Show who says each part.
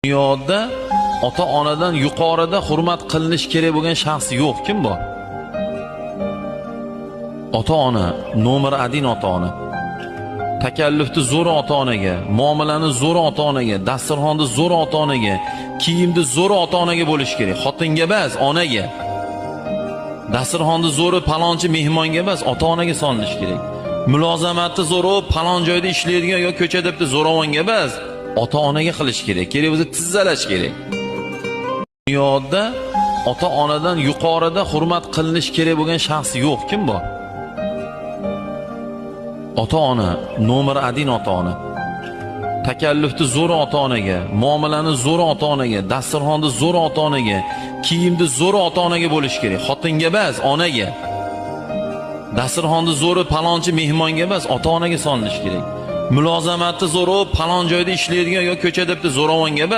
Speaker 1: Dunyoda ota-onadan yuqorida hurmat qilinish kerak bo'lgan shaxs yo'q. Kim bor? Ota-ona, nomer 1 ota-ona. Takallufni zo'r ota-onaga, muomalani zo'r ota-onaga, dasturxonni zo'r ota-onaga, kiyimni zo'r ota-onaga bo'lish kerak. Xotinga emas, onaga. Dasturxonni zo'ri palonchi mehmonga emas, ota-onaga solinish kerak. Mulozamatni zo'ri palon joyda ishlaydigan yo ko'chada bitta zo'ravonga emas, ota-onaga qilish kerak. Kerak bo'lsa tizzalash kerak. Dunyoda ota-onadan yuqorida hurmat qilinish kerak bo'lgan shaxs yo'q. Kim bor? Ota-ona, nomer 1 ota-ona. Takallufni zo'r ota-onaga, muomalani zo'r ota-onaga, dasturxonni zo'r ota-onaga, kiyimni zo'r ota-onaga bo'lish kerak. Xotinga emas, onaga. Dasturxonni zo'ri palonchi mehmonga emas, ota-onaga solinish kerak. Mulozamatni zo'ri palon joyda ishlaydigan yo ko'chada bitta zo'ravonga emas,